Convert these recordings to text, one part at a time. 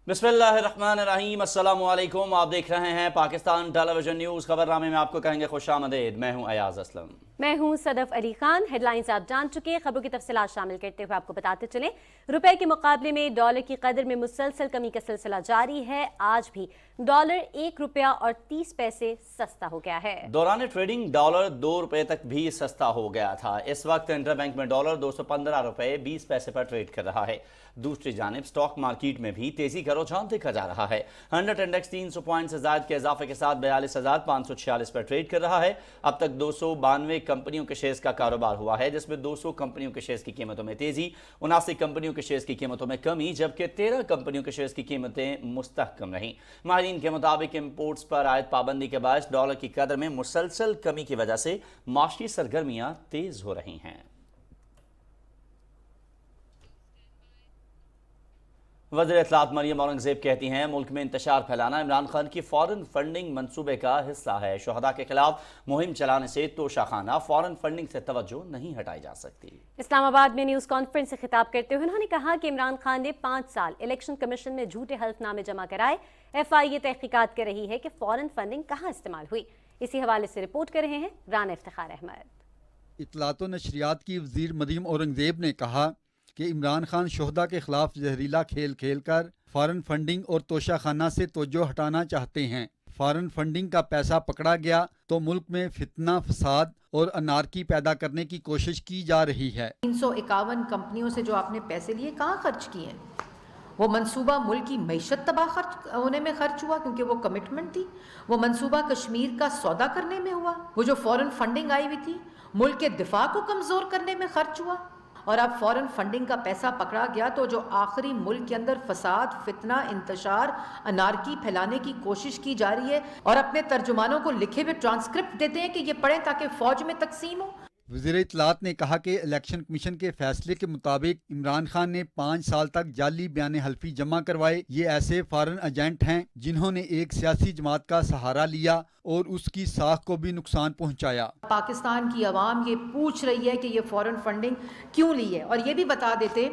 बिस्मिल्लाहिर्रहमानिर्रहीम, अस्सलामु अलैकुम। आप देख रहे हैं पाकिस्तान टेलीविजन न्यूज़। खबरनामे में आपको कहेंगे खुशामदीद। मैं हूं अयाज असलम। मैं हूं सदफ अली खान। हेडलाइंस आप जान चुके हैं। खबरों की तफसीलात शामिल करते हुए आपको बताते चलें, रुपए के मुकाबले में डॉलर की कदर में मुसलसल कमी का सिलसिला जारी है। आज भी डॉलर 1 रुपया और 30 पैसे सस्ता हो गया है। दौरान ट्रेडिंग डॉलर 2 रुपए तक भी सस्ता हो गया था। इस वक्त इंटरबैंक में डॉलर 215 रुपए 20 पैसे पर ट्रेड कर रहा है। दूसरी जानिब स्टॉक मार्केट में भी तेजी का रुझान देखा जा रहा है। 100 इंडेक्स 300 पॉइंट से ज्यादा के इजाफे के साथ 42,546 पर ट्रेड कर रहा है। अब तक 292 कंपनियों के शेयर्स का कारोबार हुआ है, जिसमें 200 कंपनियों के शेयर्स की कीमतों में तेजी, 79 कंपनियों के शेयर्स की कीमतों में कमी, जबकि 13 कंपनियों के शेयर्स की कीमतें मुस्तहकम रहीं। माहिरीन के मुताबिक इंपोर्ट्स पर आयद पाबंदी के बाद डॉलर की कदर में मुसलसल कमी की वजह से माशी सरगर्मियां तेज हो रही हैं। वज़ीर इत्तलात मरियम औरंगज़ेब कहती हैं, मुल्क में इंतशार फैलाना इमरान खान की फॉरेन फंडिंग मंसूबे का हिस्सा है। शोहदा के खिलाफ मुहिम चलाने से तोशाखाना फॉरेन फंडिंग से तवज्जो नहीं हटाई जा सकती। इस्लामाबाद में न्यूज़ कॉन्फ्रेंस से खिताब करते हुए उन्होंने कहा कि इमरान खान ने 5 साल इलेक्शन कमीशन में झूठे हल्फनामे जमा कराए। FI ये तहकीकात कर रही है कि फॉरेन फंडिंग कहाँ इस्तेमाल हुई। इसी हवाले से रिपोर्ट कर रहे हैं राना इफ्तिखार अहमद। इत्तलात व नशरियात की वज़ीर मरियम औरंगज़ेब ने कहा कि इमरान खान शोहदा के खिलाफ जहरीला खेल खेल कर फॉरेन फंडिंग और तोशाखाना से तवज्जो हटाना चाहते हैं। फॉरेन फंडिंग का पैसा पकड़ा गया तो मुल्क में फितना, फसाद और अनारकी पैदा करने की कोशिश की जा रही है। 351 कंपनियों से जो आपने पैसे लिए कहाँ खर्च किए हैं? वो मंसूबा मुल्क की मईशत तबाह खर्च होने में खर्च हुआ क्योंकि वो कमिटमेंट थी। वो मंसूबा कश्मीर का सौदा करने में हुआ। वो जो फॉरेन फंडिंग आई हुई थी मुल्क के दिफा को कमज़ोर करने में खर्च हुआ। और अब फॉरेन फंडिंग का पैसा पकड़ा गया तो जो आखिरी मुल्क के अंदर फसाद, फितना, इंतशार, अनारकी फैलाने की कोशिश की जा रही है और अपने तर्जुमानों को लिखे हुए ट्रांसक्रिप्ट देते हैं कि ये पढ़ें ताकि फौज में तकसीम हो। वज़ीर इत्तलात ने कहा कि इलेक्शन कमीशन के फैसले के मुताबिक इमरान खान ने 5 साल तक जाली बयान हल्फी जमा करवाए। ये ऐसे फॉरेन एजेंट हैं जिन्होंने एक सियासी जमात का सहारा लिया और उसकी साख को भी नुकसान पहुंचाया। पाकिस्तान की आवाम ये पूछ रही है कि ये फॉरेन फंडिंग क्यों ली है, और ये भी बता देते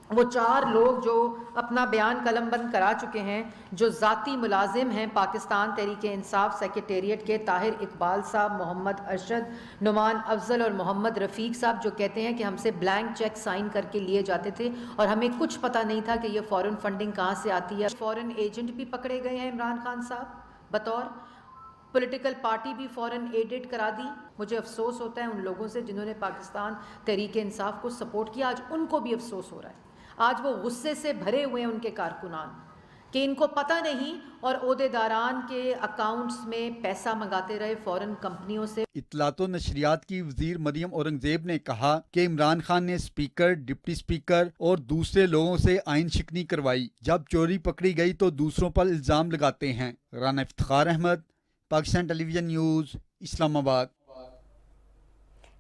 वो 4 लोग जो अपना बयान कलमबंद करा चुके हैं, जो ज़ाती मुलाजिम हैं पाकिस्तान तहरीक इंसाफ सेक्रेटेरिएट के, ताहिर इकबाल साहब, मोहम्मद अरशद, नुमान अफजल और मोहम्मद रफ़ीक साहब, जो कहते हैं कि हमसे ब्लैंक चेक साइन करके लिए जाते थे और हमें कुछ पता नहीं था कि ये फ़ॉरेन फंडिंग कहाँ से आती है। फ़ॉरेन एजेंट भी पकड़े गए हैं इमरान खान साहब, बतौर पॉलिटिकल पार्टी भी फॉरेन एडेड करा दी। मुझे अफसोस होता है उन लोगों से जिन्होंने पाकिस्तान तहरीक इंसाफ को सपोर्ट किया, आज उनको भी अफसोस हो रहा है। आज वो गुस्से से भरे हुए हैं उनके कारकुनान कि इनको पता नहीं और ओहदेदारान के अकाउंट्स में पैसा मंगाते रहे फॉरेन कंपनियों से। इत्तलात व नशरियात की वज़ीर मरियम औरंगज़ेब ने कहा कि इमरान खान ने स्पीकर, डिप्टी स्पीकर और दूसरे लोगों से आइन शिकनी करवाई। जब चोरी पकड़ी गई तो दूसरों पर इल्ज़ाम लगाते हैं। Rana Iftikhar Ahmad, Pakistan television news, Islamabad.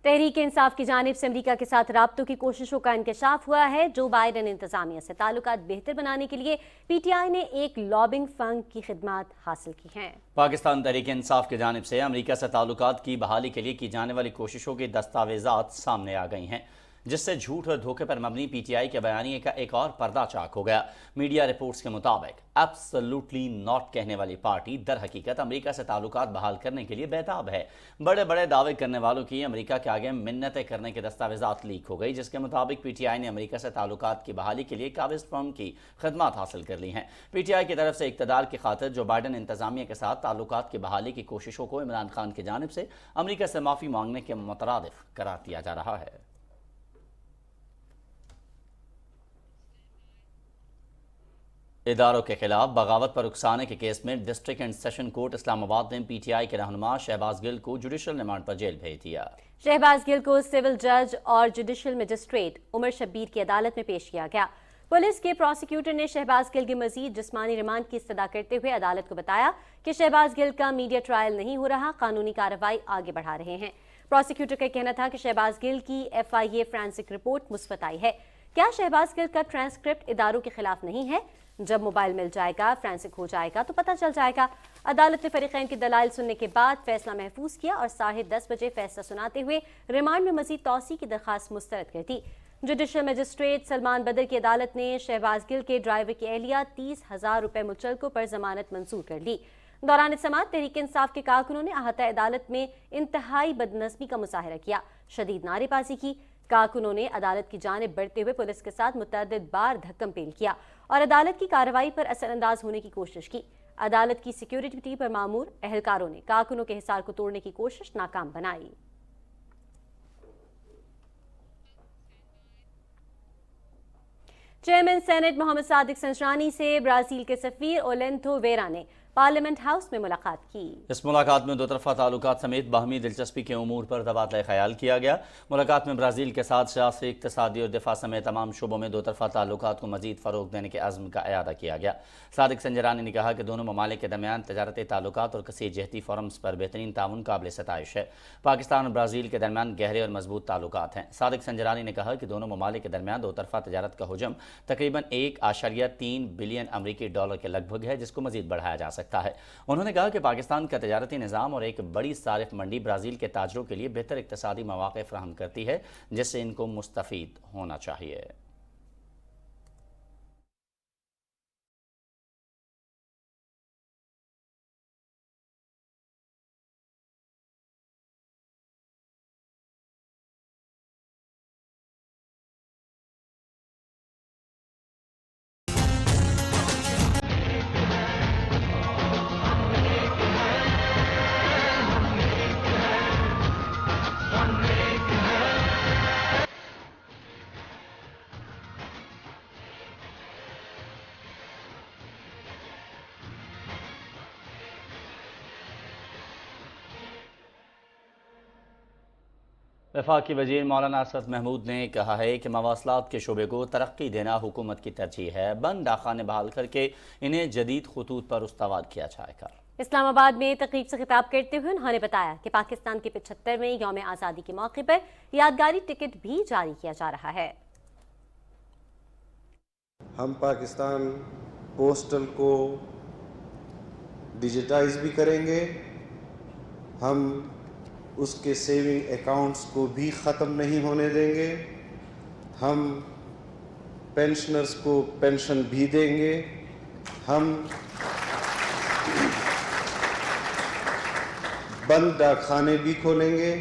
तहरीक इंसाफ की जानिब से अमरीका के साथ राब्तों की कोशिशों का इंकशाफ हुआ है। जो बाइडन इंतजामिया से ताल्लुकात बेहतर बनाने के लिए PTI ने एक लॉबिंग फंड की खिदमत हासिल की हैं। पाकिस्तान तहरीक इंसाफ की जानिब से अमरीका से ताल्लुकात की बहाली के लिए की जाने वाली कोशिशों की दस्तावेजात सामने आ गई हैं, जिससे झूठ और धोखे पर मबनी PTI के बयानिए का एक और पर्दा चाक हो गया। मीडिया रिपोर्ट्स के मुताबिक एब्सोल्युटली नॉट कहने वाली पार्टी दर हकीकत अमरीका से ताल्लुकात बहाल करने के लिए बेताब है। बड़े बड़े दावे करने वालों की अमरीका के आगे मिन्नतें करने के दस्तावेजात लीक हो गई, जिसके मुताबिक PTI ने अमरीका से ताल्लुकात की बहाली के लिए काबिज फर्म की खदमात हासिल कर ली हैं। PTI की तरफ से इक़्तिदार की खातिर जो बाइडन इंतजामिया के साथ ताल्लुकात की बहाली की कोशिशों को इमरान खान की जानिब से अमरीका से माफ़ी मांगने के मुतरादिफ करार दिया जा रहा है। इदारों के खिलाफ बगावत पर उकसाने के केस में district and session court Islamabad ने PTI के रहनुमा शहबाज गिल को जुडिशल रिमांड पर जेल भेज दिया। शहबाज गिल को सिविल जज और जुडिशल मजिस्ट्रेट उमर शब्बीर की अदालत में पेश किया गया। पुलिस के प्रोसिक्यूटर ने शहबाज गिल की मजीद जिस्मानी रिमांड की इस्तदा करते हुए अदालत को बताया कि शहबाज गिल का मीडिया ट्रायल नहीं हो रहा, कानूनी कार्रवाई आगे बढ़ा रहे हैं। प्रोसिक्यूटर का कहना था कि शहबाज गिल की FIA फ्रांसिक रिपोर्ट मुस्बत आई है। क्या शहबाज गिल का ट्रांसक्रिप्ट इदारों के खिलाफ नहीं है? जब मोबाइल मिल जाएगा, फ्रांसिक हो जाएगा तो पता चल जाएगा। अदालत ने फरीकैन की दलाइल सुनने के बाद फैसला महफूज किया और 10:30 बजे फैसला सुनाते हुए रिमांड में मजीद तौसी की दरखास्त मुस्तरद कर दी। जुडिशल मजिस्ट्रेट सलमान बदर की अदालत ने शहबाज गिल के ड्राइवर की एहलिया 30,000 रुपए मुचलकों पर जमानत मंजूर कर ली। दौरान समाअत तहरीक इंसाफ के कारकुनों ने अहाता अदालत में इंतहाई बदनज़मी का मुजाहरा किया, शदीद नारेबाजी की। कारकुनों ने अदालत की जानिब बढ़ते हुए पुलिस के साथ मुतअद्दिद बार धक्कम पेल किया और अदालत की कार्रवाई पर असरअंदाज होने की कोशिश की। अदालत की सिक्योरिटी पर मामूर एहलकारों ने कारकुनों के हिसार को तोड़ने की कोशिश नाकाम बनाई। चेयरमैन सेनेट मोहम्मद सादिक संजरानी से ब्राजील के सफीर ओलेंथो वेरा ने पार्लियामेंट हाउस में मुलाकात की। इस मुलाकात में दो तरफा ताल्लुकात समेत बाहमी दिलचस्पी के उमूर पर तबादला ख्याल किया गया। मुलाकात में ब्राज़ील के साथ सियासी, इक़्तिसादी और दिफा समेत तमाम शोबों में दो तरफा ताल्लुकात को मजीद फ़रोग़ देने के अज़्म का इयादा किया गया। सादिक संजरानी ने कहा कि दोनों ममालिक के दरमियान तजारती ताल्लुकात और कसीर जहती फ़ोरम्स पर बेहतरीन ताउन काबिल सताइश है। पाकिस्तान और ब्राज़ील के दरमियान गहरे और मजबूत ताल्लुकात हैं। सादिक संजरानी ने कहा कि दोनों ममालिक के दरमियान दो तरफा तजारत का हुजम तकरीबन 1.3 बिलियन अमरीकी डॉलर के लगभग है, जिसको मजीद बढ़ाया जा सकता है। उन्होंने कहा कि पाकिस्तान का तजारती निज़ाम और एक बड़ी सारिफ मंडी ब्राज़ील के ताजरों के लिए बेहतर इक़्तिसादी मौक़े फराहम करती है, जिससे इनको मुस्तफ़ीद होना चाहिए। वफाकी वज़ीर मौलाना असद महमूद ने कहा है कि मवासलात के शोबे को तरक्की देना हुकूमत की तरजीह है। बंद डाकखाने बहाल करके इन्हें जदीद खतूत पर उस्तवार किया जाएगा। इस्लामाबाद में तकरीब से खिताब करते हुए उन्होंने बताया कि पाकिस्तान के 75वें यौम आज़ादी के मौके पर यादगारी टिकट भी जारी किया जा रहा है। हम पाकिस्तान पोस्टल को डिजिटाइज भी करेंगे, हम उसके सेविंग अकाउंट्स को भी ख़त्म नहीं होने देंगे, हम पेंशनर्स को पेंशन भी देंगे, हम बंद डाकखाने भी खोलेंगे,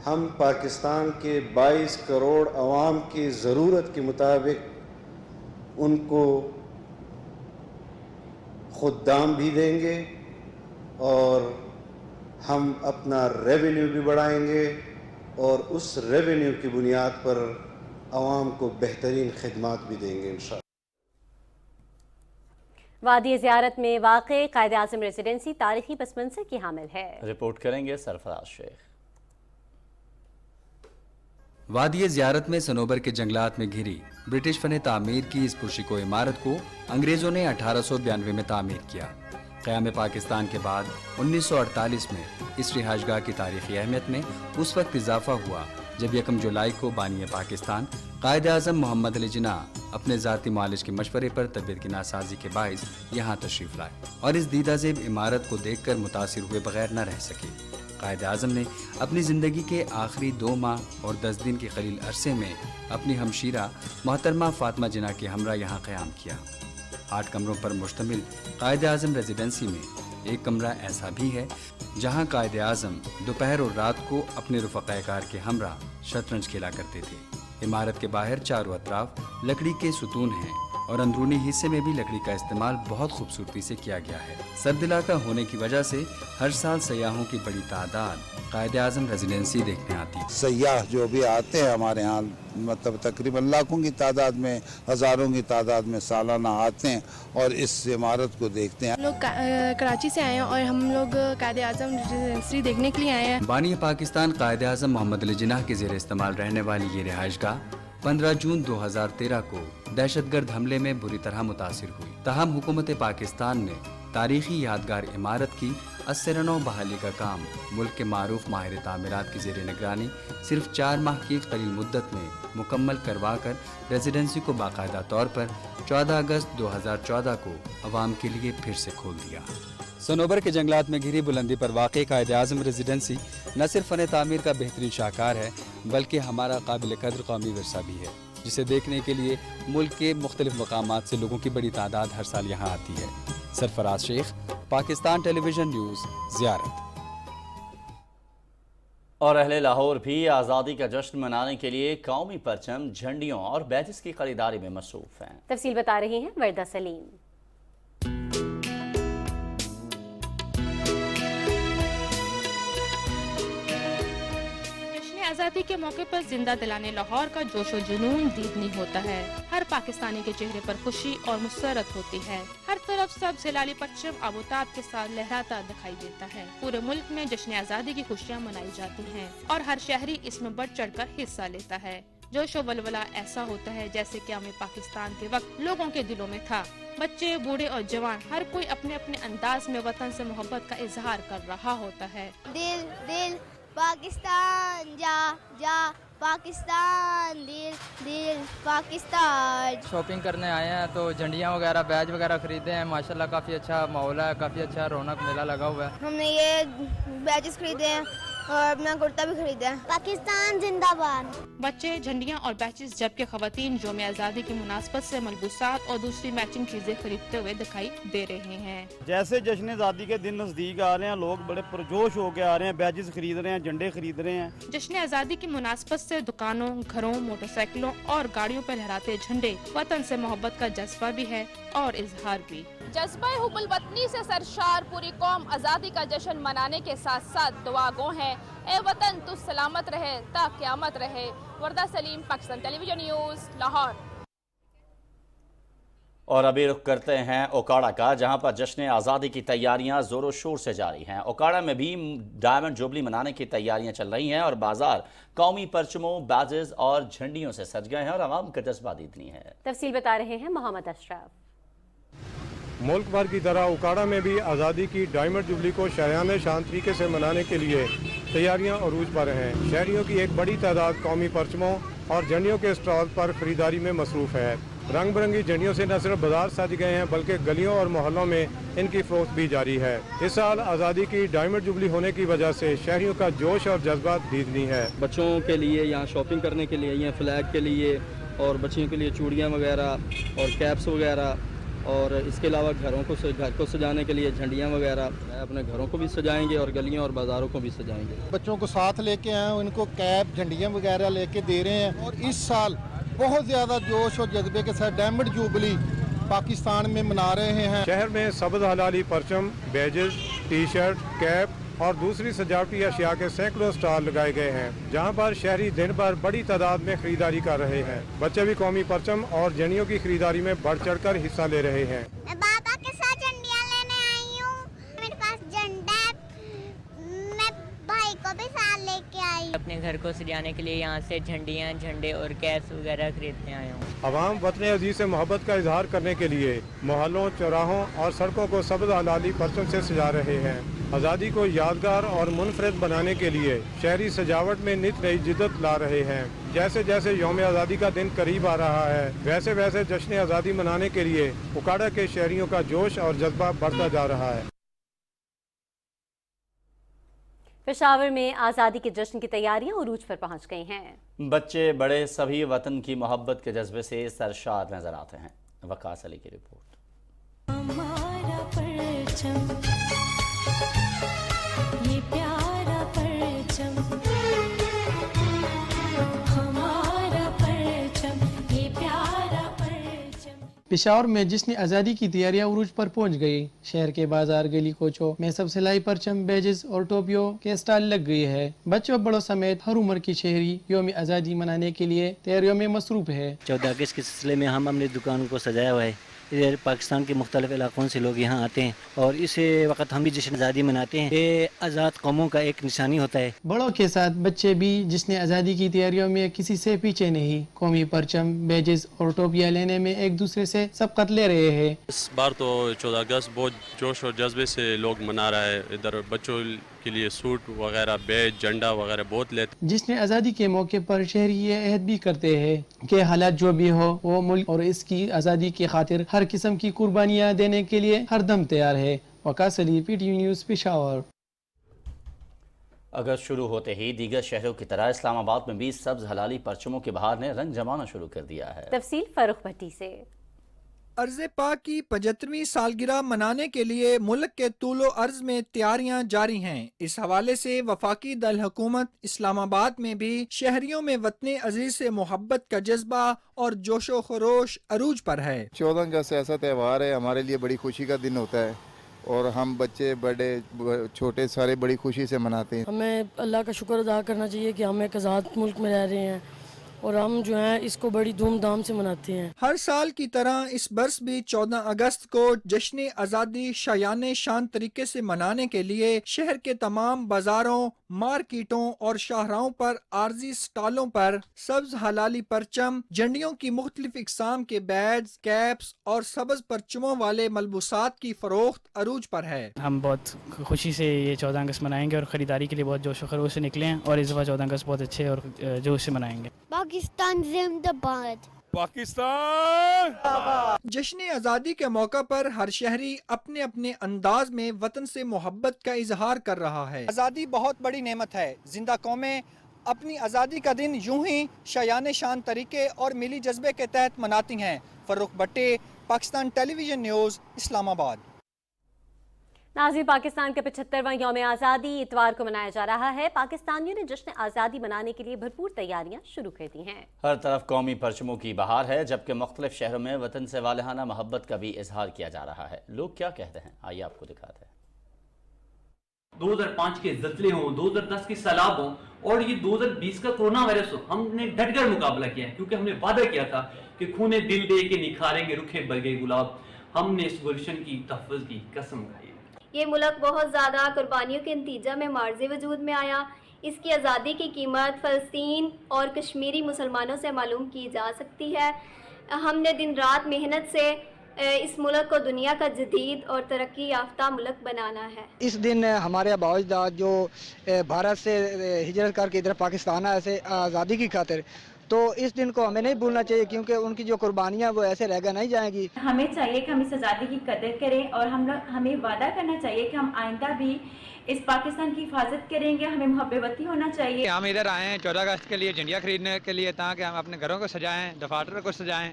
हम पाकिस्तान के 22 करोड़ अवाम की ज़रूरत के मुताबिक उनको खुद्दाम भी देंगे और हम अपना रेवेन्यू भी बढ़ाएंगे और उस रेवेन्यू की बुनियाद पर आवाम को बेहतरीन खिदमात भी देंगे इंशाअल्लाह। वादी ज़ियारत में वाक़े कायदे आज़म रेजिडेंसी तारीखी पस मंज़र की हामिल है। रिपोर्ट करेंगे सरफराज शेख। वादी ज़ियारत में सनोबर के जंगलात में घिरी ब्रिटिश फन तामीर की इस पुरशिको इमारत को अंग्रेज़ों ने 1892 में तामीर किया। क़याम पाकिस्तान के बाद 1948 में इस रिहाइशगाह की तारीख़ी अहमियत में उस वक्त इजाफा हुआ जब 1 जुलाई को बानी पाकिस्तान कायदे आज़म मोहम्मद अली जिन्नाह अपने ज़ाती मालिज के मशवरे पर तबीयत की नासाजी के बाइस यहाँ तशरीफ़ लाए और इस दीदाज़ेब इमारत को देख कर मुतासिर हुए बगैर न रह सके। कायदे आज़म ने अपनी ज़िंदगी के आखिरी 2 माह और 10 दिन के कलील अरसे में अपनी हमशीरा मोहतरमा फातिमा जिन्नाह के हमरा यहाँ क़याम किया। 8 कमरों पर मुश्तमिल कायदे आज़म रेजिडेंसी में एक कमरा ऐसा भी है जहां कायदे आज़म दोपहर और रात को अपने रुफ़क़ाए-कार के हमरा शतरंज खेला करते थे। इमारत के बाहर चारों अतराफ लकड़ी के सुतून हैं और अंदरूनी हिस्से में भी लकड़ी का इस्तेमाल बहुत खूबसूरती से किया गया है। सर्द इलाका होने की वजह से हर साल सयाहों की बड़ी तादाद कायदे आज़म रेजिडेंसी देखने आती है। सयाह जो भी आते हैं हमारे यहाँ, मतलब तकरीबन लाखों की तादाद में, हज़ारों की तादाद में सालाना आते हैं और इस इमारत को देखते हैं। हम लोग कराची से आए हैं और हम लोग कायदे आज़म रेजिडेंसी देखने के लिए आए हैं। बानी पाकिस्तान कायदे आज़म मोहम्मद अली जिन्नाह के ज़ेर इस्तेमाल रहने वाली ये रिहाइशगाह 15 जून 2013 को दहशतगर्द हमले में बुरी तरह मुतासिर हुई। ताहम हुकूमत पाकिस्तान ने तारीखी यादगार इमारत की 80 बहाली का काम मुल्क के मारूफ माहिर तामीरात की ज़ेर निगरानी सिर्फ 4 माह की कलील मुद्दत में मुकम्मल करवा कर रेजिडेंसी को बाकायदा तौर पर 14 अगस्त 2014 को अवाम के लिए फिर से खोल दिया। सनोबर के जंगलात में घिरी बुलंदी पर वाक़ कायद-ए-आज़म रेजिडेंसी न सिर्फ फ़न तामीर का बेहतरीन शाहकार है बल्कि हमारा काबिल कद्र कौमी विरसा भी है, जिसे देखने के लिए मुल्क के मुख्तलिफ मकामात से लोगों की बड़ी तादाद हर साल यहाँ आती है। सरफराज शेख, पाकिस्तान टेलीविज़न न्यूज़, ज़ियारत। और अहले लाहौर भी आज़ादी का जश्न मनाने के लिए कौमी परचम, झंडियों और बैजेस की खरीदारी में मसरूफ़ हैं। तफसील बता रही हैं वर्दा सलीम। आज़ादी के मौके पर जिंदा दिलाने लाहौर का जोश और जुनून दीदनी होता है। हर पाकिस्तानी के चेहरे पर खुशी और मुसरत होती है। हर तरफ सब जिलाली परचम आबोताब के साथ लहराता दिखाई देता है। पूरे मुल्क में जश्न आज़ादी की खुशियाँ मनाई जाती हैं और हर शहरी इसमें बढ़ चढ़ कर हिस्सा लेता है। जोश और वलवला ऐसा होता है जैसे क़याम पाकिस्तान के वक्त लोगों के दिलों में था। बच्चे, बूढ़े और जवान हर कोई अपने अपने अंदाज में वतन से मोहब्बत का इजहार कर रहा होता है। दिल दिल पाकिस्तान जा जा पाकिस्तान, दिल दिल पाकिस्तान। शॉपिंग करने आए हैं तो झंडियाँ वगैरह, बैज वगैरह खरीदे हैं। माशाल्लाह काफ़ी अच्छा माहौल है, काफ़ी अच्छा रौनक मेला लगा हुआ है। हमने ये बैजेस खरीदे हैं और अपना कुर्ता भी खरीदा है। पाकिस्तान जिंदाबाद। बच्चे झंडियाँ और बैचेस, जबकि खवातीन यौम आज़ादी की मुनासबत से मलबूसात और दूसरी मैचिंग चीजें खरीदते हुए दिखाई दे रहे हैं। जैसे जश्न आज़ादी के दिन नजदीक आ रहे हैं, लोग बड़े पुरजोश होकर आ रहे हैं, बैजेस खरीद रहे हैं, झंडे खरीद रहे हैं। जश्न आज़ादी की मुनासबत से दुकानों, घरों, मोटरसाइकिलों और गाड़ियों पर लहराते झंडे वतन से मोहब्बत का जज्बा भी है और इजहार भी। जज्बा हुब्बुल वतनी से सरशार पूरी कौम आज़ादी का जश्न मनाने के साथ साथ दुआ गो है, ए वतन तू सलामत रहे ता क़यामत रहे। वर्दा सलीम, पाकिस्तान टेलीविजन न्यूज़, लाहौर। और अभी रुख करते हैं ओकाड़ा का, जहां पर जश्न आज़ादी की तैयारियां ज़ोरों शोर से जारी हैं। ओकाड़ा में भी डायमंड जुबली मनाने की तैयारियां चल रही हैं और बाजार कौमी परचमों, बैजेस और झंडियों से सज गए हैं और आवाम का जज्बा दीदनी है। तफसील बता रहे हैं मोहम्मद अशरफ। मुल्क भर की तरह उकाड़ा में भी आज़ादी की डायमंड जुबली को शायाने शान तरीके से मनाने के लिए तैयारियां अरूज पर हैं। शहरियों की एक बड़ी तादाद कौमी परचमों और झंडियों के स्टॉल पर खरीदारी में मसरूफ़ है। रंग बिरंगी झंडियों से न सिर्फ बाजार सज गए हैं बल्कि गलियों और मोहल्लों में इनकी फरोख्त भी जारी है। इस साल आज़ादी की डायमंड जुबली होने की वजह से शहरियों का जोश और जज्बा दीदनी है। बच्चों के लिए यहाँ शॉपिंग करने के लिए, यहाँ फ्लैग के लिए और बच्चियों के लिए चूड़ियाँ वगैरह और कैप्स वगैरह, और इसके अलावा घर को सजाने के लिए झंडियाँ वगैरह। अपने घरों को भी सजाएंगे और गलियों और बाज़ारों को भी सजाएंगे। बच्चों को साथ लेके आए हैं, उनको कैप, झंडियाँ वगैरह लेके दे रहे हैं और इस साल बहुत ज़्यादा जोश और जज्बे के साथ डायमंड जुबली पाकिस्तान में मना रहे हैं। शहर में सब्ज़ हलाली परचम, बैजेस, टी शर्ट, कैप और दूसरी सजावटी अशिया के सैकड़ों स्टॉल लगाए गए हैं, जहां पर शहरी दिन भर बड़ी तादाद में खरीदारी कर रहे हैं। बच्चे भी कौमी परचम और झंडियों की खरीदारी में बढ़ चढ़ कर हिस्सा ले रहे हैं। मैं बाबा के साथ झंडियाँ लेने आई हूँ। मेरे पास झंडा, मैं भाई को भी साथ लेके आई। अपने घर को सजाने के लिए यहाँ से झंडियाँ, झंडे और कैप्स वगैरह खरीदने आया हूँ। अवाम वतन अजीज से मोहब्बत का इजहार करने के लिए मोहल्लों, चौराहों और सड़कों को सब्ज़ हलाली परचम से सजा रहे हैं। आज़ादी को यादगार और मुनफरद बनाने के लिए शहरी सजावट में नित नई जिद्दत ला रहे हैं। जैसे जैसे यौम आज़ादी का दिन करीब आ रहा है, वैसे वैसे जश्न आज़ादी मनाने के लिए उकाड़ा के शहरियों का जोश और जज्बा बढ़ता जा रहा है। पेशावर में आज़ादी के जश्न की तैयारियां उरूज पर पहुंच गई हैं। बच्चे बड़े सभी वतन की मोहब्बत के जज्बे से सरशार नजर आते हैं। वकास अली की रिपोर्ट। हमारा परचम, ये प्यारा परचम, हमारा परचम, ये प्यारा परचम। पेशावर में जिसने आज़ादी की तैयारियां उरूज पर पहुंच गई। शहर के बाजार, गली कोचों में सब सिलाई परचम, बैजेस और टोपियों के स्टॉल लग गई है। बच्चों बड़ों समेत हर उम्र की शहरी यौम आज़ादी मनाने के लिए तैयारियों में मसरूफ है। 14 अगस्त के सिलसिले में हम अपनी दुकानों को सजाया हुआ है। इधर पाकिस्तान के मुख्तलिफ इलाकों से लोग यहाँ आते हैं और इस वक्त हम भी जश्न आज़ादी मनाते हैं। ये आज़ाद कौमों का एक निशानी होता है। बड़ों के साथ बच्चे भी जिसने आज़ादी की तैयारियों में किसी से पीछे नहीं। कौमी परचम, बैजेस और टोपियाँ लेने में एक दूसरे से सबकत ले रहे हैं। इस बार तो 14 अगस्त बहुत जोश और जज्बे से लोग मना रहा है। इधर बच्चों के लिए सूट वगैरह, बैज, झंडा वगैरह बहुत लेते। जिसने आज़ादी के मौके पर शहरी ये अहद भी करते हैं कि हालात जो भी हो वो मुल्क और इसकी आज़ादी की खातिर हर किस्म की कुर्बानियाँ देने के लिए हर दम तैयार है वकास अली, PTV न्यूज़, पेशावर। अगस्त शुरू होते ही दीगर शहरों की तरह इस्लामाबाद में भी सब्ज हलाली परचमों की बहार ने रंग जमाना शुरू कर दिया है। तफसील फरुख भट्टी से। अर्ज़ पाक की 75वीं सालगिरह मनाने के लिए मुल्क के तूलो अर्ज में तैयारियां जारी हैं। इस हवाले से वफाकी दल हुकूमत इस्लामाबाद में भी शहरियों में वतन अजीज से मोहब्बत का जज्बा और जोशो खरोश अरूज पर है। 14 अगस्त ऐसा त्यौहार है, हमारे लिए बड़ी खुशी का दिन होता है और हम बच्चे बड़े छोटे सारे बड़ी खुशी से मनाते हैं। हमें अल्लाह का शुक्र अदा करना चाहिए कि हम एक आज़ाद मुल्क में रह रहे हैं और हम जो है इसको बड़ी धूमधाम से मनाते हैं। हर साल की तरह इस बरस भी 14 अगस्त को जश्न आज़ादी शायान शान तरीके से मनाने के लिए शहर के तमाम बाजारों, मार्केटों और शाहराहों पर आर्जी स्टॉलों पर सब्ज हलाली परचम, झंडियों की मुख्तलिफ इकसाम के बैड्स, कैप्स और सब्ज परचमों वाले मलबूसात की फरोख्त अरूज पर है। हम बहुत खुशी से ये 14 अगस्त मनाएंगे और ख़रीदारी के लिए बहुत जोश व खरोश से निकले हैं और इस बार 14 अगस्त बहुत अच्छे और जोश से मनाएंगे। पाकिस्तान जिंदाबाद। पाकिस्तान। जश्न आज़ादी के मौका पर हर शहरी अपने अपने अंदाज में वतन से मोहब्बत का इजहार कर रहा है। आज़ादी बहुत बड़ी नेमत है। जिंदा कौमें अपनी आज़ादी का दिन यूं ही शायान शान तरीके और मिली जज्बे के तहत मनाती हैं। फर्रुख भट्टी, पाकिस्तान टेलीविजन न्यूज़, इस्लामाबाद। नाज़रीन, पाकिस्तान का 75वां यौम आज़ादी इतवार को मनाया जा रहा है। पाकिस्तानियों ने जश्न आज़ादी मनाने के लिए भरपूर तैयारियां शुरू कर दी हैं। हर तरफ कौमी परचमों की बहार है, जबकि मुख्तलिफ शहरों में वतन से वालहाना मोहब्बत का भी इजहार किया जा रहा है। लोग क्या कहते हैं, आइए आपको दिखाते हैं। 2005 के ज़ल्ज़ले हों, 2010 की सैलाब हों और ये 2020 का कोरोना वायरस हो, हमने डटकर मुकाबला किया है क्योंकि हमने वादा किया था कि खूने दिल दे के निखारेंगे रुखे बरगे गुलाब। हमने इस गुलशन की तहफ़्फ़ुज़ की कसम खाई। ये मुल्क बहुत ज़्यादा कुर्बानियों के नतीजा में मार्ज़े वजूद में आया। इसकी आज़ादी की कीमत फ़लस्तीन और कश्मीरी मुसलमानों से मालूम की जा सकती है। हमने दिन रात मेहनत से इस मुल्क को दुनिया का जदीद और तरक्की याफ्ता मुल्क बनाना है। इस दिन हमारे आबाद जो भारत से हिजरत करके इधर पाकिस्तान आए थे आज़ादी की खातिर, तो इस दिन को हमें नहीं भूलना चाहिए क्योंकि उनकी जो कुर्बानियाँ वो ऐसे रह नहीं जाएंगी। हमें चाहिए कि हम इस आज़ादी की कदर करें और हमें वादा करना चाहिए कि हम आइंदा भी इस पाकिस्तान की हिफाजत करेंगे। हमें मोहब्बती होना चाहिए। हम इधर आए हैं 14 अगस्त के लिए झंडियाँ खरीदने के लिए ताकि हम अपने घरों को सजाएं, दफातर को सजाएं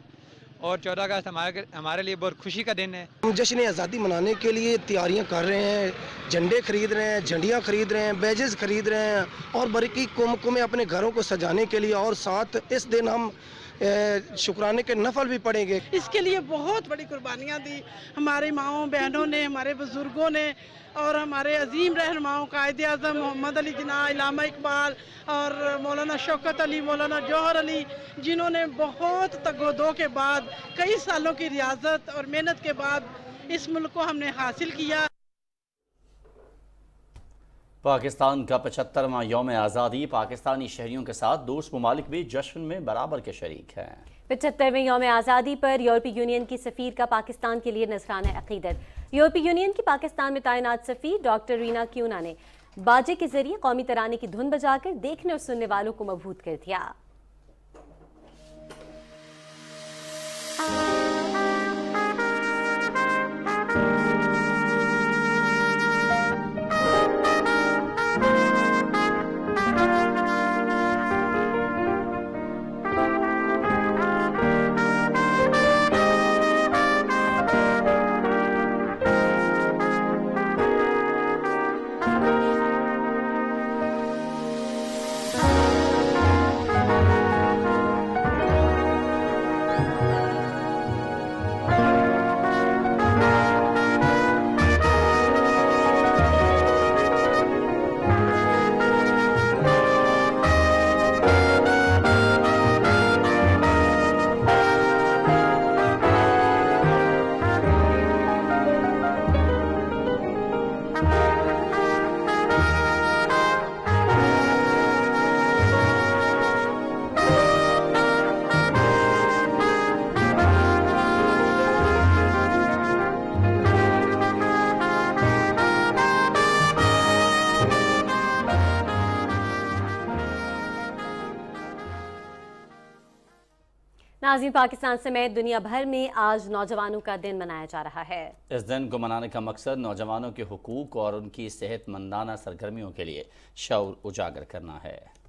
और 14 अगस्त हमारे लिए बहुत खुशी का दिन है। हम जश्न आज़ादी मनाने के लिए तैयारियां कर रहे हैं, झंडे खरीद रहे हैं, झंडियां खरीद रहे हैं, बैजेस खरीद रहे हैं और बरकी कुम में अपने घरों को सजाने के लिए, और साथ इस दिन हम शुक्राने के नफल भी पढ़ेंगे। इसके लिए बहुत बड़ी कुर्बानियाँ दी हमारी माओं बहनों ने, हमारे बुजुर्गों ने और हमारे अजीम रहनुमाओं कायदे आज़म मोहम्मद अली जिन्ना, इलामा इकबाल और मौलाना शौकत अली, मौलाना जौहर अली, जिन्होंने बहुत तगोदो के बाद कई सालों की रियाजत और मेहनत के बाद इस मुल्क को हमने हासिल किया। पाकिस्तान का 75वां यौम आज़ादी पाकिस्तानी शहरियों के साथ दोस्त ममालिक भी जश्न में बराबर के शरीक हैं। 75वें यौम आज़ादी पर यूरोपीय यूनियन की सफ़ीर का पाकिस्तान के लिए नजराना अक़ीदत। यूरोपीय यूनियन की पाकिस्तान में तैनात सफ़ीर डॉक्टर रीना क्यूना ने बाजे के जरिए कौमी तराने की धुन बजाकर देखने और सुनने वालों को मबहूत कर दिया। नाज़रीन, पाकिस्तान समेत दुनिया भर में आज नौजवानों का दिन मनाया जा रहा है। इस दिन को मनाने का मकसद नौजवानों के हुकूक और उनकी सेहतमंदाना सरगर्मियों के लिए शऊर उजागर करना है।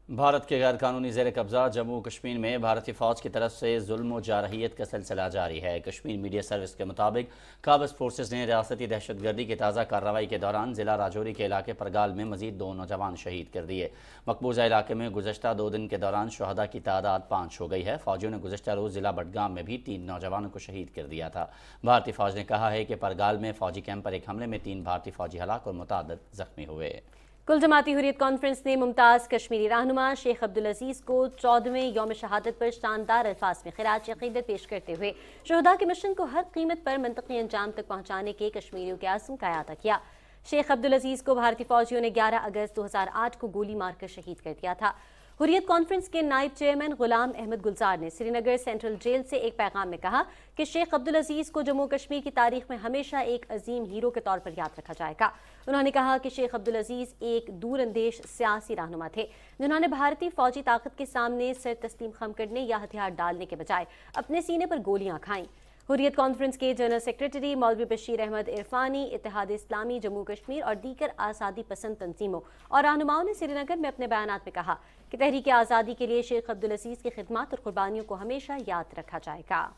भारत के गैर कानूनी ज़ेर कब्ज़ा जम्मू कश्मीर में भारतीय फ़ौज की तरफ से जुल्म व जारहियत का सिलसिला जारी है। कश्मीर मीडिया सर्विस के मुताबिक काबज़ फोर्सेस ने रियासती दहशतगर्दी की ताज़ा कार्रवाई के दौरान ज़िला राजौरी के इलाके परगाल में मज़ीद 2 नौजवान शहीद कर दिए। मकबूजा इलाके में गुज़श्ता 2 दिन के दौरान शहदा की तादाद 5 हो गई है। फ़ौजियों ने गुज़श्ता रोज़ ज़िला बडगाम में भी 3 नौजवानों को शहीद कर दिया था। भारतीय फ़ौज ने कहा है कि परगाल में फ़ौजी कैंप पर एक हमले में 3 भारतीय फ़ौजी हलाक और मुतअद्दिद ज़ख्मी हुए। कुल जमाती हुर्रियत कॉन्फ्रेंस ने मुमताज़ कश्मीरी रहनुमा शेख अब्दुल अजीज़ को 14वें यौम शहादत पर शानदार अल्फाज में खिराज अक़ीदत पेश करते हुए शहदा के मिशन को हर कीमत पर मंतकी अंजाम तक पहुँचाने के कश्मीरियों के आज़म का अदा किया। शेख अब्दुल अजीज़ को भारतीय फ़ौजियों ने 11 अगस्त 2008 को गोली मारकर शहीद कर दिया था। हुर्रियत कॉन्फ्रेंस के नायब चेयरमैन गुलाम अहमद गुलजार ने श्रीनगर सेंट्रल जेल से एक पैगाम में कहा कि शेख अब्दुल अजीज़ को जम्मू कश्मीर की तारीख में हमेशा एक अजीम हीरो के तौर पर याद रखा जाएगा। उन्होंने कहा कि शेख अब्दुल अजीज़ एक दूरअंदेश सियासी रहनुमा थे जिन्होंने भारतीय फौजी ताकत के सामने सर तस्लीम खम करने या हथियार डालने के बजाय अपने सीने पर गोलियां खाईं। हुर्रियत कॉन्फ्रेंस के जनरल सेक्रेटरी मौलवी बशीर अहमद इरफानी, इत्तेहाद इस्लामी जम्मू कश्मीर और दीगर आज़ादी पसंद तंजीमों और रहनुमाओं ने श्रीनगर में अपने बयानात में कहा कि तहरीक आज़ादी के लिए शेख अब्दुल अजीज़ की खिदमत और कुर्बानियों को हमेशा याद रखा जाएगा।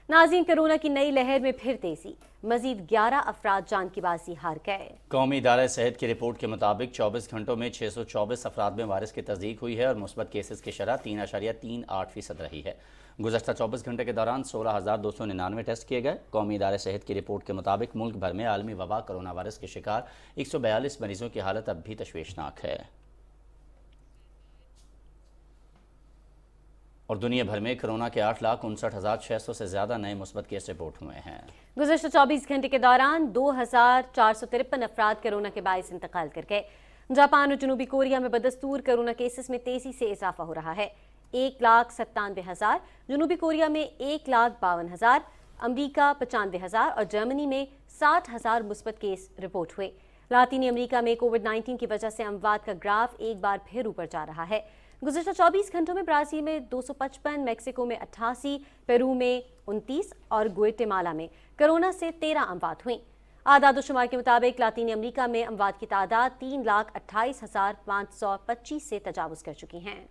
नाज़रीन, कोरोना की नई लहर में फिर तेजी, मजीद 11 अफराद जान की बाजी हार गए। कौमी इदारा सेहत की रिपोर्ट के मुताबिक 24 घंटों में 624 अफराद में वायरस की तस्दीक हुई है और मुस्बत केसेस की शरह 3.38% रही है। गुज़श्ता 24 घंटे के दौरान 16,299 टेस्ट किए गए। कौमी इदारा सेहत की रिपोर्ट के मुताबिक मुल्क भर में आलमी वबा कोरोना वायरस के शिकार 142 मरीजों की हालत अब भी तशवीशनाक है और दुनिया भर में कोरोना के 8,59,600 से ज़्यादा नए मुस्बत केस रिपोर्ट हुए हैं। गुज़श्ता 24 घंटे के दौरान 2,453 अफराद कोरोना के बाइस इंतकाल कर गए। जापान और जनूबी कोरिया में बदस्तूर कोरोना केसेस में तेजी से इजाफा हो रहा है। 1,97,000, जनूबी कोरिया में 1,52,000, अमरीका 95,000 और जर्मनी में 60,000 मुस्बत केस रिपोर्ट हुए। लातीनी अमरीका में कोविड-19 की वजह से अमवात का ग्राफ एक बार फिर ऊपर जा रहा है। गुज़श्ता 24 घंटों में ब्राज़ील में 255, मैक्सिको में 88, पेरू में 29 और ग्वाटेमाला में कोरोना से 13 अमवात हुई। आदाद-ओ-शुमार के मुताबिक लातीनी अमरीका में अमवात की तादाद 3,28,525 से तजावुज़ कर चुकी हैं।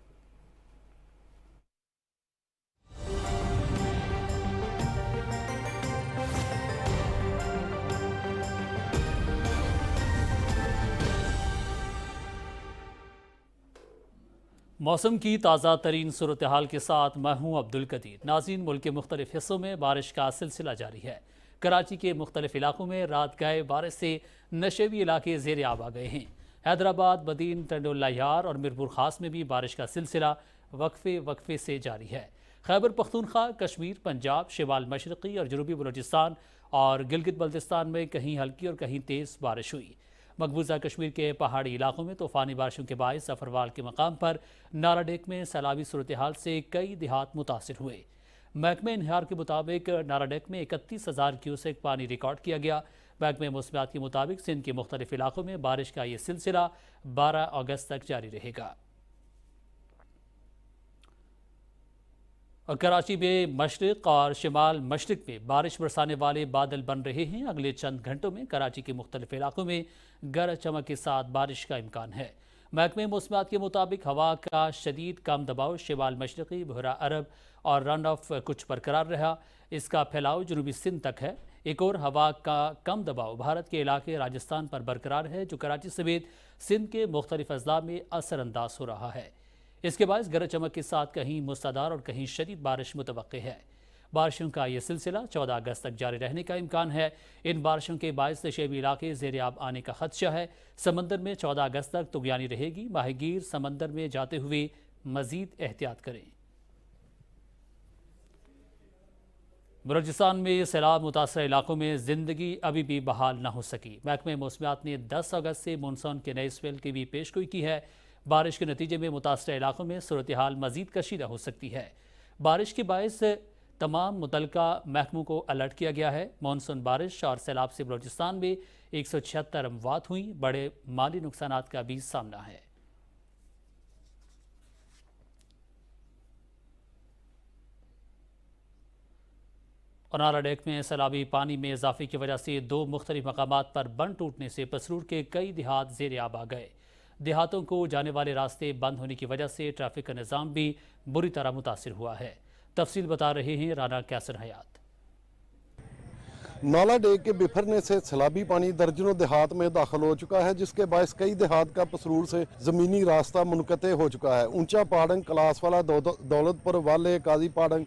मौसम की ताज़ा तरीन सूरत हाल के साथ मैं हूँ अब्दुल कदीर। नाज़रीन, मुल्क के मुख्तलिफ हिस्सों में बारिश का सिलसिला जारी है। कराची के मुख्तलिफ इलाकों में रात गए बारिश से नशेबी इलाके ज़ेर आब आ गए हैं। हैदराबाद, बदीन, टंडोलायार और मिरपुर खास में भी बारिश का सिलसिला वक्फे से जारी है। खैबर पख्तूनख्वा, कश्मीर, पंजाब, शिमाल मशरक़ी और जनूबी बलूचिस्तान और गिलगित बल्तिस्तान में कहीं हल्की और कहीं तेज़ बारिश हुई। मकबूजा कश्मीर के पहाड़ी इलाकों में तूफ़ानी बारिशों के बायस सफरवाल के मकाम पर नाराडेक में सैलाबी सूरत हाल से कई देहात मुतासिर हुए। महकमे इंहियार के मुताबिक नाराडेक में 31,000 क्यूसेक पानी रिकॉर्ड किया गया। महकमे मौसमियात के मुताबिक सिंध के मुख्तलिफ इलाकों में बारिश का ये सिलसिला 12 अगस्त तक जारी रहेगा। और कराची में मशरिक़ और शिमाल मशरिक़ में बारिश बरसाने वाले बादल बन रहे हैं। अगले चंद घंटों में कराची के मुख्तलिफ इलाकों में गरज चमक के साथ बारिश का इम्कान है। महकमे मौसमियात के मुताबिक हवा का शदीद कम दबाव शिमाल मशरिक़ी, बहरा अरब और रन ऑफ कुछ बरकरार रहा। इसका फैलाव जनूबी सिंध तक है। एक और हवा का कम दबाव भारत के इलाके राजस्थान पर बरकरार है, जो कराची समेत सिंध के मुख्तलिफ अजला में असरअंदाज हो रहा है। इसके बाद गरज चमक के साथ कहीं मुस्तदार और कहीं शदीद बारिश मुतवक्के है। बारिशों का ये सिलसिला 14 अगस्त तक जारी रहने का इम्कान है। इन बारिशों के बायस नशेबी इलाके ज़ेर आब आने का खदशा है। समंदर में 14 अगस्त तक तुगयानी रहेगी। माहीगीर समंदर में जाते हुए मजीद एहतियात करें। बलूचिस्तान में सैलाब मुतासर इलाकों में ज़िंदगी अभी भी बहाल न हो सकी। महकमे मौसमियात ने 10 अगस्त से मानसून के नए स्पेल की भी पेशगोई की है। बारिश के नतीजे में मुतासर इलाकों में सूरत हाल मजीद कशीदा हो सकती है। बारिश के बायस तमाम मुतलका महकमों को अलर्ट किया गया है। मानसून बारिश और सैलाब से बलूचिस्तान में 176 अमवात हुई। बड़े माली नुकसानात का भी सामना है। और नालाडेक में सैलाबी पानी में इजाफे की वजह से 2 मुख्तलिफ मकामात पर बंद टूटने से पसरूर के कई देहात ज़ेर आब आ गए। देहातों को जाने वाले रास्ते बंद होने की वजह से ट्रैफिक का निज़ाम भी बुरी तरह मुतासिर हुआ है। तफसील बता रहे हैं राना कैसर हयात। नाला डेक के बिफरने से सैलाबी पानी दर्जनों देहात में दाखिल हो चुका है, जिसके बायस कई देहात का पसरूर से ज़मीनी रास्ता मुनक़ते हो चुका है। ऊंचा पाड़ंग, कलासवाला, दौलतपुर वाले, काजी पाड़ंग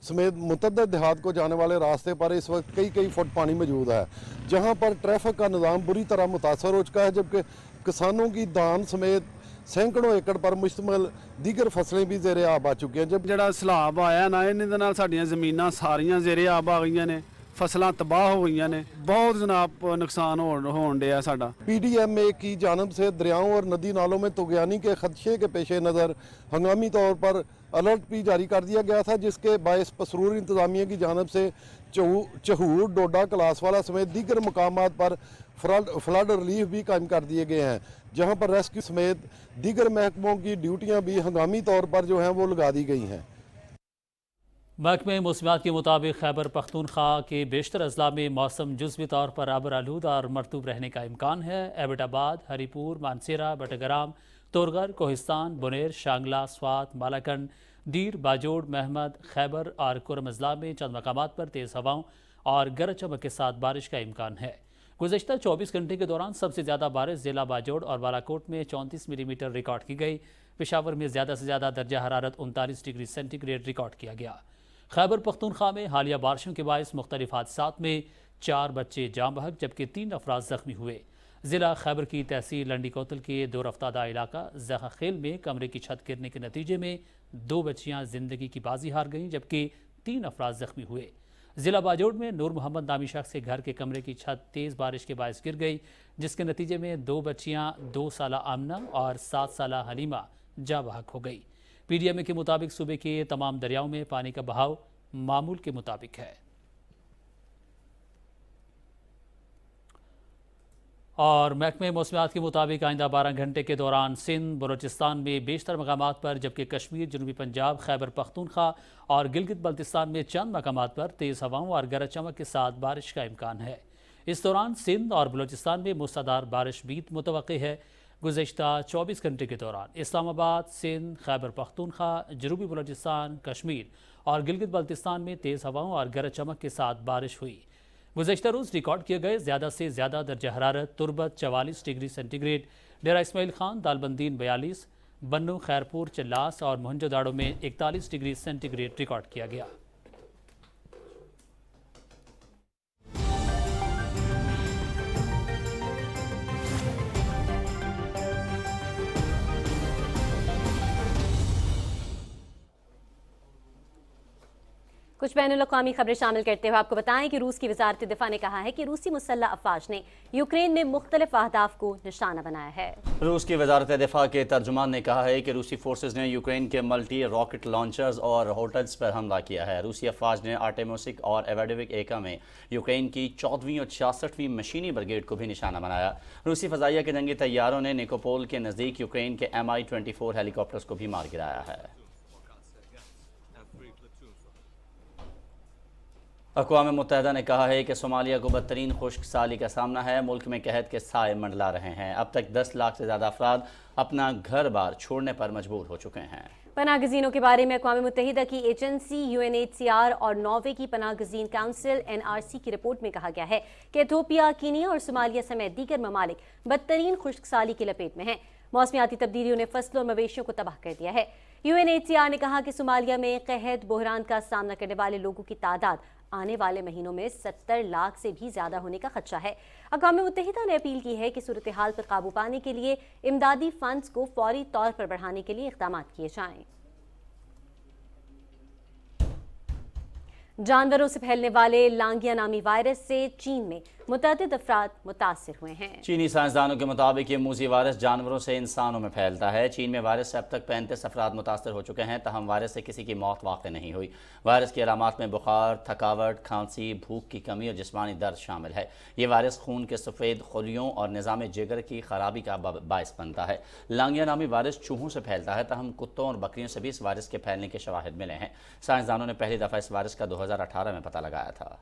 समेत मुतअद्दिद देहात को जाने वाले रास्ते पर इस वक्त कई फुट पानी मौजूद है, जहां पर ट्रैफिक का निज़ाम बुरी तरह मुतासर हो चुका है। जबकि किसानों की धान समेत सैकड़ों एकड़ पर मुश्तमिल दीगर फसलें भी ज़ेरे आब आ चुकी हैं। जब ਜਿਹੜਾ ਸਲਾਬ ਆਇਆ ਨਾ, ਇਹਦੇ ਨਾਲ ਸਾਡੀਆਂ ਜ਼ਮੀਨਾਂ ਸਾਰੀਆਂ ਜ਼ੇਰੇ ਆਬ ਆ ਗਈਆਂ ਨੇ, फसलां तबाह हो गई ने, बहुत जनाब नुकसान होने डया साडा। PDMA की जानब से दरियाओं और नदी नालों में तुगयानी के खदशे के पेश नज़र हंगामी तौर पर अलर्ट भी जारी कर दिया गया था, जिसके बायस पसरूर इंतज़ामिया की जानब से चहूर, डोडा, कलासवाला समेत दीगर मकामात पर फ्लड रिलीफ भी कायम कर दिए गए हैं, जहाँ पर रेस्क्यू समेत दीगर महकमों की ड्यूटियाँ भी हंगामी तौर पर जो हैं वो लगा दी गई हैं। महकमे मौसमियात के मुताबिक खैबर पख्तूनख्वा के बेशतर अजला में मौसम जुज़वी तौर पर आबर आलूद और मरतूब रहने का इम्कान है। एबटाबाद, हरीपुर, मानसेरा, बटग्राम, तोरगर, कोहिस्तान, बुनेर, शांगला, स्वात, मालाकंड, दीर, बाजोड़, महमद, खैबर और कुरम अजला में चंद मकामात पर तेज़ हवाओं और गरज चमक के साथ बारिश का इम्कान है। गुज़श्ता 24 घंटे के दौरान सबसे ज़्यादा बारिश ज़िला बाजोड़ और बालाकोट में 34 मिलीमीटर रिकॉर्ड की गई। पेशावर में ज़्यादा से ज़्यादा दर्जा हरारत 39 डिग्री सेंटीग्रेड रिकॉर्ड किया गया। खैबर पख्तूनख्वा में हालिया बारिशों के बायस मुख्तलिफ हादसात में 4 बच्चे जाँ बहक जबकि 3 अफराद ज़ख्मी हुए। ज़िला खैबर की तहसील लंडी कोतल के दो रफ्तादा इलाका जखा खेल में कमरे की छत गिरने के नतीजे में 2 बच्चियाँ ज़िंदगी की बाजी हार गईं जबकि 3 अफराद ज़ख्मी हुए। ज़िला बाजोड़ में नूर मोहम्मद नामी शख्स के घर के कमरे की छत तेज़ बारिश के बायस गिर गई, जिसके नतीजे में 2 बच्चियाँ 2 साला आमना और 7 साला हलीमा जाँ बहक हो गई। PDMA के मुताबिक सूबे के तमाम दरियाओं में पानी का बहाव मामूल के मुताबिक है। और महकमे मौसमियात के मुताबिक आइंदा 12 घंटे के दौरान सिंध, बलूचिस्तान में बेशतर मकामात पर जबकि कश्मीर, जनूबी पंजाब, खैबर पख्तूनख्वा और गिलगित बल्तिस्तान में चंद मकामात पर तेज़ हवाओं और गरज चमक के साथ बारिश का इम्कान है। इस दौरान सिंध और बलूचिस्तान में मूसलाधार बारिश भी मुतवक्की है। गुज़श्ता 24 घंटे के दौरान इस्लामाबाद, सिंध, खैबर पख्तूनख्वा, जनूबी बलूचिस्तान, कश्मीर और गिलगित बल्तिस्तान में तेज़ हवाओं और गरज चमक के साथ बारिश हुई। गुज़श्ता रोज़ रिकॉर्ड किए गए ज़्यादा से ज़्यादा दर्जा हरारत तुरबत 44 डिग्री सेंटीग्रेड, डेरा इस्माइल खान, दालबंदीन 42, बन्नू, खैरपुर, चिल्लास और मोहनजोदाड़ो में 41 डिग्री सेंटीग्रेड रिकॉर्ड किया गया। कुछ बैनुल-अक़वामी खबरें शामिल करते हुए आपको बताएं कि रूस की वज़ारत दिफ़ा ने कहा है कि रूसी मुसल्लह अफ़वाज ने यूक्रेन में मुख्तलिफ अहदाफ को निशाना बनाया है। रूस की वज़ारत दिफ़ा के तर्जुमान ने कहा है कि रूसी फोर्सेज ने यूक्रेन के मल्टी रॉकेट लॉन्चर्स और होटल्स पर हमला किया है। रूसी अफ़वाज ने आर्टेमोसिक और एवेडोविक एका में यूक्रेन की 14वीं और 66वीं मशीनी ब्रिगेड को भी निशाना बनाया। रूसी फ़ज़ाइया के जंगी तैयारों ने निकोपोल के नज़दीक यूक्रेन के Mi-24 हेलीकॉप्टर्स को भी मार गिराया है। अक़वाम मुत्तहिदा ने कहा है कि सोमालिया को बदतरीन खुश्क साली का सामना है। मुल्क में कहत के साए मंडला रहे हैं। अब तक 10 लाख से ज़्यादा अफराद अपना घर बार छोड़ने पर मजबूर हो चुके हैं। पनाहगज़ीनों के बारे में अक़वाम मुत्तहिदा की एजेंसी UNHCR और नॉर्वे की पनाहगज़ीन काउंसिल NRC की रिपोर्ट में कहा गया है कि इथियोपिया, कीनिया और सोमालिया समेत दीगर ममालिक बदतरीन खुश्क साली की लपेट में हैं। मौसमियाती तब्दीलियों ने फसलों और मवेशियों को तबाह कर दिया है। UNHCR ने कहा कि सोमालिया में कहत बहरान का सामना करने वाले लोगों की तादाद आने वाले महीनों में 70 लाख से भी ज़्यादा होने का खदशा है। अक़वाम मुत्तहिदा ने अपील की है कि सूरत हाल पर काबू पाने के लिए इमदादी फंड्स को फौरी तौर पर बढ़ाने के लिए इक़दाम किए जाएँ। जानवरों से फैलने वाले लांगिया नामी वायरस से चीन में मुतअद्दिद अफराद मुतासिर हुए हैं। चीनी साइंसदानों के मुताबिक ये मूजी वायरस जानवरों से इंसानों में फैलता है। चीन में वायरस से अब तक 35 अफराद मुतासर हो चुके हैं, तहम वायरस से किसी की मौत वाक़ नहीं हुई। वायरस की अलामात में बुखार, थकावट, खांसी, भूख की कमी और जिस्मानी दर्द शामिल है। ये वायरस खून के सफ़ेद खुलियों और निज़ाम जिगर की खराबी का बायस बनता है। लांगिया नामी वायरस चूहों से फैलता है, तहम कुत्तों और बकरियों से भी इस वायरस के फैलने के शवाहिद मिले हैं। साइंसदानों ने पहली दफ़ा इस वायरस का 2018 में पता लगाया था।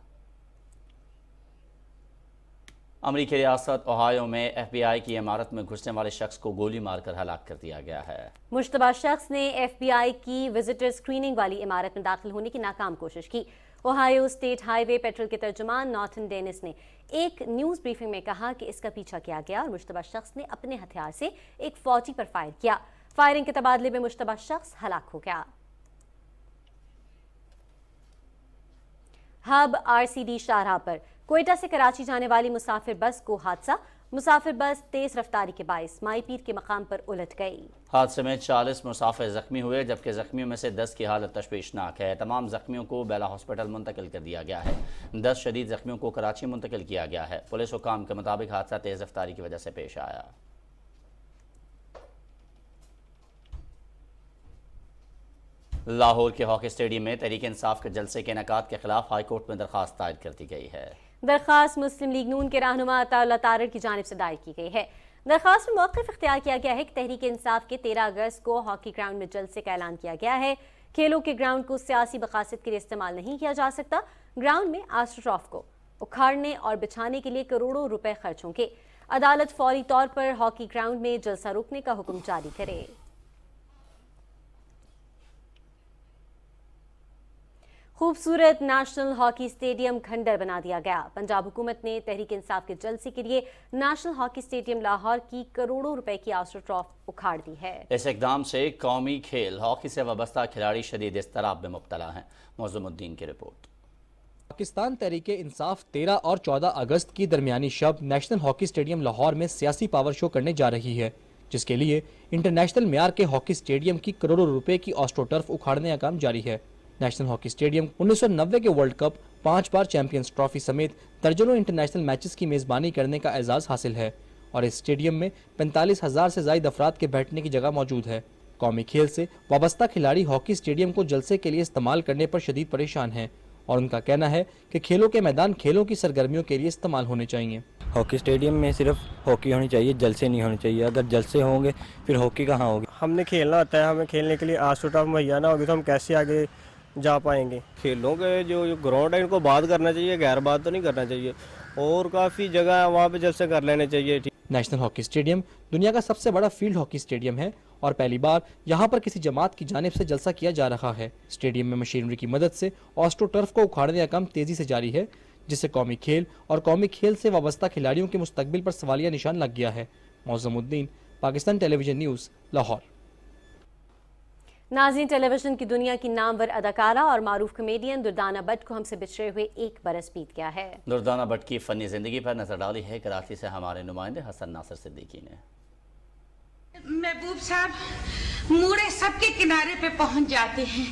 अमरीकी रियासत ओहायो में FBI की इमारत में घुसने वाले शख्स को गोली मारकर हलाक कर दिया गया है। मुश्तबा शख्स ने FBI की विजिटर स्क्रीनिंग वाली इमारत में दाखिल होने की नाकाम कोशिश की। ओहायो स्टेट हाईवे पेट्रोल के तर्जुमान नॉर्थन डेनिस ने एक न्यूज़ ब्रीफिंग में कहा कि इसका पीछा किया गया और मुश्तबा शख्स ने अपने हथियार से एक फौजी पर फायर किया। फायरिंग के तबादले में मुश्तबा शख्स हलाक हो गया। हब RCD शाहराह पर कोयटा से कराची जाने वाली मुसाफिर बस को हादसा। मुसाफिर बस तेज रफ्तारी के बाइस माई पीर के मकाम पर उलट गई। हादसे में 40 मुसाफिर जख्मी हुए, जबकि जख्मियों में से 10 की हालत तशवीशनाक है। तमाम जख्मियों को बेला हॉस्पिटल मुंतकिल कर दिया गया है। 10 शदीद जख्मियों को कराची मुंतकिल किया गया है। पुलिस हुकाम के मुताबिक हादसा तेज रफ्तारी की वजह से पेश आया। लाहौर के हॉकी स्टेडियम में तहरीक इंसाफ के जलसे के इनेकाद के खिलाफ हाई कोर्ट में दरखास्त दायर कर दी गई है। दरखास्त मुस्लिम लीग नून के रहनुमा अताउल्लाह तारड़ की जानिब से दायर की गई है। दरखास्त में मौक़िफ़ इख्तियार किया गया है कि तहरीक इंसाफ के 13 अगस्त को हॉकी ग्राउंड में जलसे का ऐलान किया गया है। खेलों के ग्राउंड को सियासी मकासद के लिए इस्तेमाल नहीं किया जा सकता। ग्राउंड में एस्ट्रोटर्फ को उखाड़ने और बिछाने के लिए करोड़ों रुपए खर्च होंगे। अदालत फौरी तौर पर हॉकी ग्राउंड में जलसा रोकने का हुक्म जारी करे। खूबसूरत नेशनल हॉकी स्टेडियम खंडर बना दिया गया। पंजाब हुकूमत ने तहरीक इंसाफ के जलसे के लिए नेशनल हॉकी स्टेडियम लाहौर की करोड़ों रुपए की एस्ट्रोटर्फ उखाड़ दी है। इस इकदाम से कौमी खेल हॉकी से वाबस्ता खिलाड़ी शदीद इज़्तिराब में मुब्तला हैं। मौज़ूमुद्दीन की रिपोर्ट। पाकिस्तान तहरीक इंसाफ 13 और 14 अगस्त की दरमियानी शब नेशनल हॉकी स्टेडियम लाहौर में सियासी पावर शो करने जा रही है, जिसके लिए इंटरनेशनल मेयार के हॉकी स्टेडियम की करोड़ों रुपए की एस्ट्रोटर्फ उखाड़ने का काम जारी है। नेशनल हॉकी स्टेडियम 1990 के वर्ल्ड कप, 5 बार चैंपियंस ट्रॉफी समेत दर्जनों इंटरनेशनल मैचेस की मेज़बानी करने का एजाज़ हासिल है और इस स्टेडियम में 45,000 से ज़ायद अफराद के बैठने की जगह मौजूद है। कौमी खेल से वाबस्ता खिलाड़ी हॉकी स्टेडियम को जलसे के लिए इस्तेमाल करने पर शदीद परेशान हैं और उनका कहना है कि खेलों के मैदान खेलों की सरगर्मियों के लिए इस्तेमाल होने चाहिए। हॉकी स्टेडियम में सिर्फ हॉकी होनी चाहिए, जलसे नहीं होने चाहिए। अगर जलसे होंगे फिर हॉकी कहाँ होगी। हमने खेलना होता है, हमें खेलने के लिए एस्ट्रोटर्फ मुहैया ना होगी तो हम कैसे आगे जा पाएंगे। खेलों के जो ग्राउंड है इनको बात करना चाहिए, गैर बात तो नहीं करना चाहिए और काफ़ी जगह है वहाँ पे जलसे कर लेने चाहिए। नेशनल हॉकी स्टेडियम दुनिया का सबसे बड़ा फील्ड हॉकी स्टेडियम है और पहली बार यहाँ पर किसी जमात की जानिब से जलसा किया जा रहा है। स्टेडियम में मशीनरी की मदद से एस्ट्रोटर्फ को उखाड़ने का काम तेजी से जारी है, जिससे कौमी खेल और कौमी खेल से वाबस्ता खिलाड़ियों के मुस्तकबिल पर सवालिया निशान लग गया है। मौज़ूमुद्दीन, पाकिस्तान टेलीविजन न्यूज़, लाहौर। नाज़रीन, टेलीविजन की दुनिया की नामवर अदाकारा और मारूफ कमेडियन दुर्दाना भट्ट को हमसे बिछड़े हुए 1 बरस बीत गया है। दुर्दाना भट्ट की फ़नी ज़िंदगी पर नजर डाली है कराची से हमारे नुमाइंदे हसन नासिर सिद्दीकी ने। महबूब साहब, मूड़े सबके किनारे पे पहुंच जाते हैं,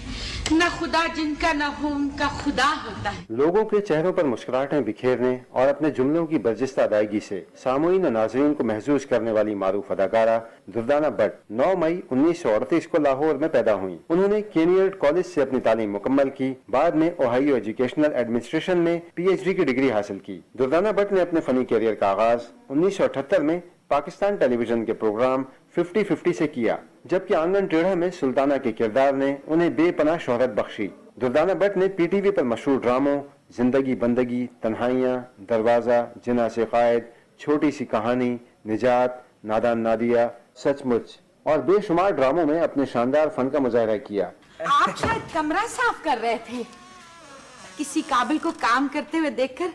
न खुदा जिनका न हो उनका खुदा होता है। लोगों के चेहरों पर मुस्कुराहटें बिखेरने और अपने जुमलों की बर्जिस्ता अदायगी से सामईन और नाज़रीन को महसूस करने वाली मारूफ अदाकारा दुर्दाना भट्ट 9 मई 1938 को लाहौर में पैदा हुई। उन्होंने केनियर्ड कॉलेज से अपनी तालीम मुकम्मल की। बाद में ओहायो एजुकेशनल एडमिनिस्ट्रेशन में PhD की डिग्री हासिल की। दुर्दाना भट्ट ने अपने फनी कैरियर का आगाज 1978 में पाकिस्तान टेलीविजन के प्रोग्राम 50-50 से किया, जबकि आंगन टेढ़ा में सुल्ताना के किरदार ने उन्हें बेपनाह शोहरत बख्शी। दुर्दाना भट्ट ने PTV पर मशहूर ड्रामों जिंदगी बंदगी, तन्हाइयाँ, दरवाजा, जिना से कायद, छोटी सी कहानी, निजात, नादान नादिया, सचमुच और बेशुमार ड्रामों में अपने शानदार फन का मुजाहरा किया। आप शायद कमरा साफ कर रहे थे। किसी काबिल को काम करते हुए देखकर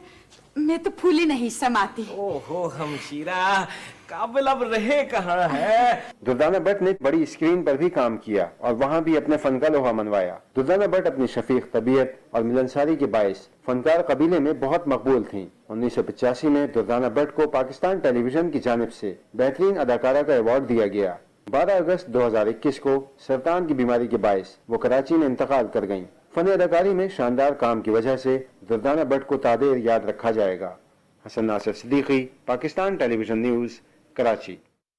मैं तो फूली नहीं समाती। ओहो हमशीरा, काबिल अब रहे कहाँ है। दुर्दाना भट्ट ने बड़ी स्क्रीन पर भी काम किया और वहाँ भी अपने फन का लोहा मनवाया। दुर्दाना भट्ट अपनी शफीक तबीयत और मिलनसारी के बायस फनकार कबीले में बहुत मकबूल थीं। 1985 में दुर्दाना भट्ट को पाकिस्तान टेलीविजन की जानिब से बेहतरीन अदाकारा का अवार्ड दिया गया। 12 अगस्त 2021 को सरतान की बीमारी के बायस वो कराची में इंतकाल कर गईं। फन अदाकारी में शानदार काम की वजह से दुर्दाना भट्ट को तादेर याद रखा जाएगा। Hasan Nasir Siddiqui, Pakistan television news, Karachi.